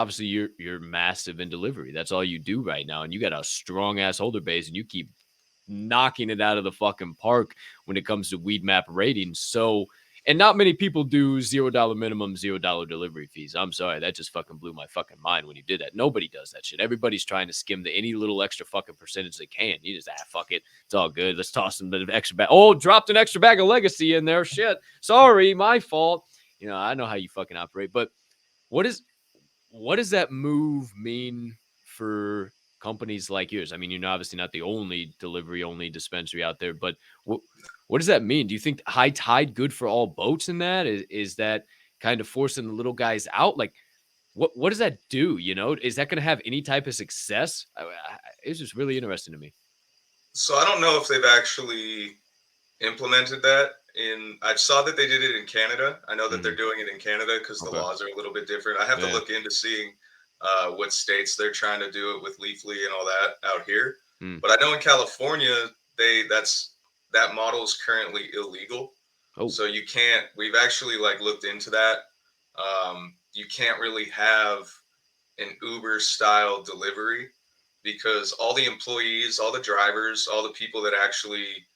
obviously you're massive in delivery. That's all you do right now, and you got a strong ass holder base, and you keep knocking it out of the fucking park when it comes to weed map ratings. So, and not many people do $0 minimum, $0 delivery fees. I'm sorry, that just fucking blew my fucking mind when you did that. Nobody does that shit. Everybody's trying to skim the any little extra fucking percentage they can. You just fuck it, it's all good. Let's toss some extra bag. Oh, dropped an extra bag of legacy in there. Shit, sorry, my fault. I know how you fucking operate, but what is what does that move mean for companies like yours? I mean, you're obviously not the only delivery only dispensary out there, but what does that mean? Do you think high tide good for all boats in that? Is that kind of forcing the little guys out? Like, what does that do? Is that going to have any type of success? It's just really interesting to me. So I don't know if they've actually implemented that I saw that they did it in Canada. I know that they're Mm, doing it in Canada because the okay. laws are a little bit different. I have to Yeah. look into seeing what states they're trying to do it with Leafly and all that out here. Mm. But I know in California, that model is currently illegal. Oh. So you can't. We've actually like looked into that. You can't really have an Uber style delivery because all the employees, all the drivers, all the people that actually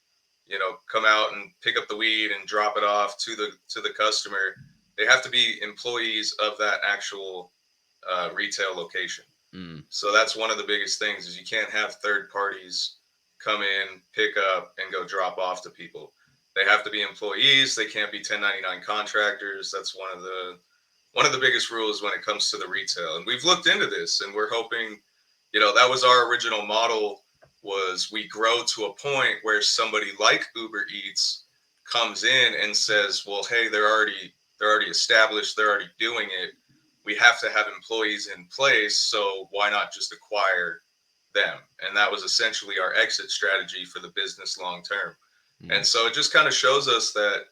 come out and pick up the weed and drop it off to the customer, they have to be employees of that actual retail location. Mm. So that's one of the biggest things is you can't have third parties come in, pick up, and go drop off to people. They have to be employees. They can't be 1099 contractors. That's one of the biggest rules when it comes to the retail. And we've looked into this, and we're hoping, that was our original model. Was we grow to a point where somebody like Uber Eats comes in and says, "Well, hey, they're already established. They're already doing it. We have to have employees in place. So why not just acquire them?" And that was essentially our exit strategy for the business long term. And Mm. so it just kind of shows us that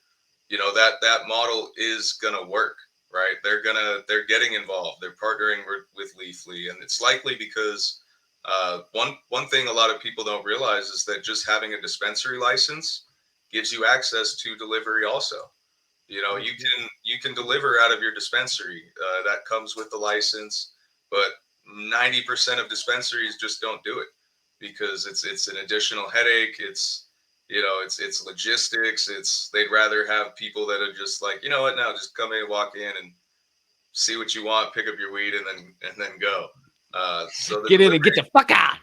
that model is gonna work, right? They're getting involved. They're partnering with Leafly, and it's likely because one thing a lot of people don't realize is that just having a dispensary license gives you access to delivery. Also, Oh shit. you can deliver out of your dispensary. That comes with the license, but 90% of dispensaries just don't do it because it's an additional headache. It's logistics. They'd rather have people that are just like, you know what, now just come in, walk in, and see what you want, pick up your weed, and then go. So the Get in and get the delivery, fuck out.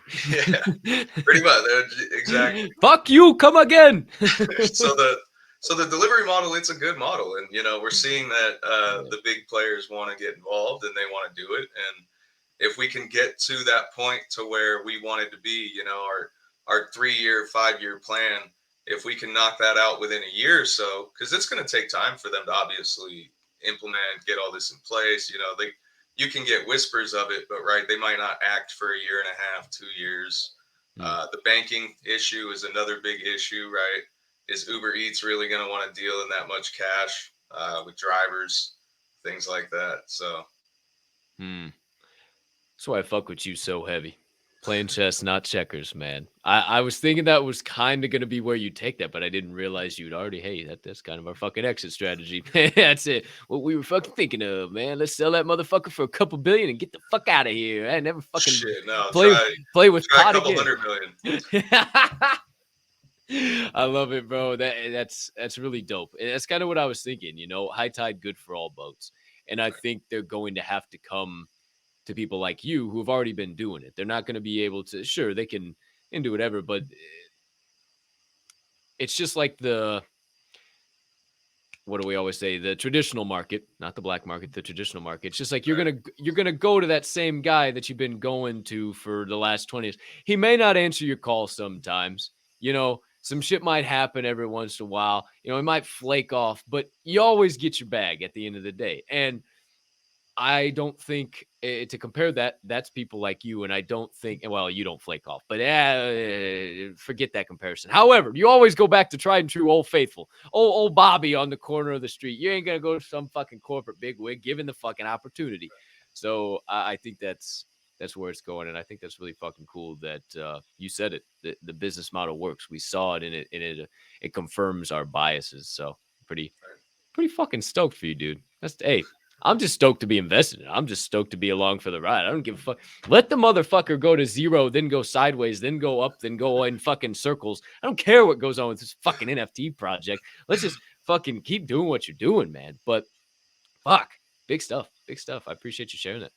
yeah, pretty much exactly. Fuck you. Come again. so the so the delivery model, it's a good model, and we're seeing that the big players want to get involved and they want to do it. And if we can get to that point to where we wanted to be, our 3 year, 5 year plan, if we can knock that out within a year or so, because it's going to take time for them to obviously implement, get all this in place. You can get whispers of it, but right, they might not act for a year and a half, 2 years. Mm. The banking issue is another big issue, right? Is Uber Eats really going to want to deal in that much cash with drivers, things like that? So Hmm. That's why I fuck with you so heavy. Playing chess, not checkers, man. I was thinking that was kind of going to be where you take that, but I didn't realize you'd already, hey, that's kind of our fucking exit strategy. That's it. What we were fucking thinking of, man. Let's sell that motherfucker for a couple billion and get the fuck out of here. I never fucking shit, no, play play with try a pot couple again. 100 million. I love it, bro. That's really dope. And that's kind of what I was thinking. High tide, good for all boats. And I think they're going to have to come to people like you who have already been doing it. They're not going to be able to. Sure, they can do whatever, but it's just like the what do we always say? The traditional market, not the black market, the traditional market. It's just like Right. you're gonna go to that same guy that you've been going to for the last 20 years. He may not answer your call sometimes. Some shit might happen every once in a while. He might flake off, but you always get your bag at the end of the day. And I don't think to compare that, that's people like you. And I don't think, well, you don't flake off, but forget that comparison. However, you always go back to tried and true old faithful, old Bobby on the corner of the street. You ain't going to go to some fucking corporate bigwig given the fucking opportunity. So I think that's where it's going. And I think that's really fucking cool that you said it. The business model works. We saw it in it, and it confirms our biases. So pretty, pretty fucking stoked for you, dude. Hey, I'm just stoked to be invested in it. I'm just stoked to be along for the ride. I don't give a fuck. Let the motherfucker go to zero, then go sideways, then go up, then go in fucking circles. I don't care what goes on with this fucking NFT project. Let's just fucking keep doing what you're doing, man. But fuck, big stuff. Big stuff. I appreciate you sharing it.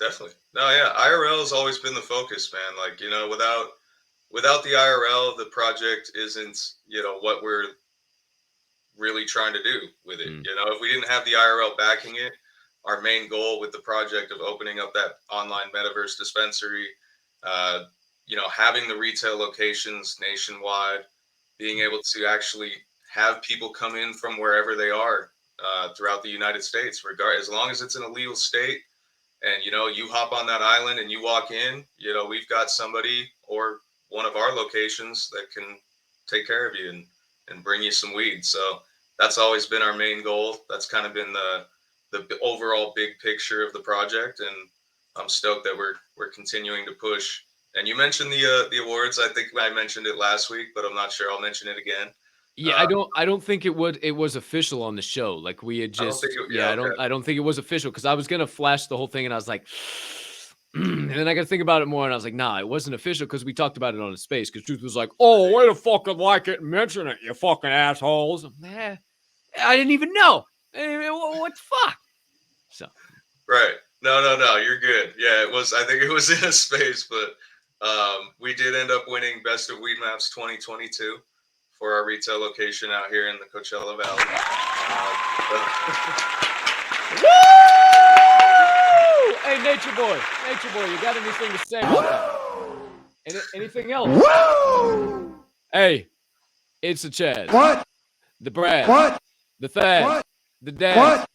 Definitely. No, yeah. IRL has always been the focus, man. Like, without the IRL, the project isn't, what we're really trying to do with it. If we didn't have the IRL backing it, our main goal with the project of opening up that online metaverse dispensary, having the retail locations nationwide, being able to actually have people come in from wherever they are throughout the United States, as long as it's in a legal state, and you hop on that island and you walk in, we've got somebody or one of our locations that can take care of you and bring you some weed. So that's always been our main goal. That's kind of been the overall big picture of the project, and I'm stoked that we're continuing to push. And you mentioned the awards. I think I mentioned it last week, but I'm not sure. I'll mention it again. Yeah, I don't think it was official on the show. Like we had I don't think just yeah, okay. I don't think it was official because I was gonna flash the whole thing and I was like, and then I got to think about it more and I was like, nah, it wasn't official because we talked about it on the space. Because Truth was like, oh, way to fucking like it and mention it, you fucking assholes. Man, I didn't even know. What the fuck? So Right. No, you're good. Yeah, it was. I think it was in a space, but we did end up winning Best of Weed Maps 2022 for our retail location out here in the Coachella Valley. Woo! Hey, Nature Boy, you got anything to say about that? Anything else? Woo! Hey, it's the Chaz. What? The Brad. What? The Thad. What? The Dad. What?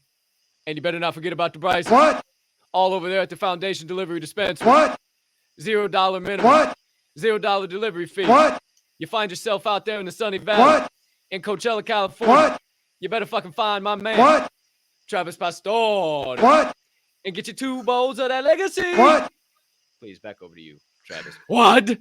And you better not forget about the Bryce. What? All over there at the Foundation Delivery Dispensary. What? $0 minimum. What? $0 delivery fee. What? You find yourself out there in the sunny valley. What? In Coachella, California. What? You better fucking find my man. What? Travis Pastor. What? And get your 2 bowls of that legacy. What? Please, back over to you, Travis. What?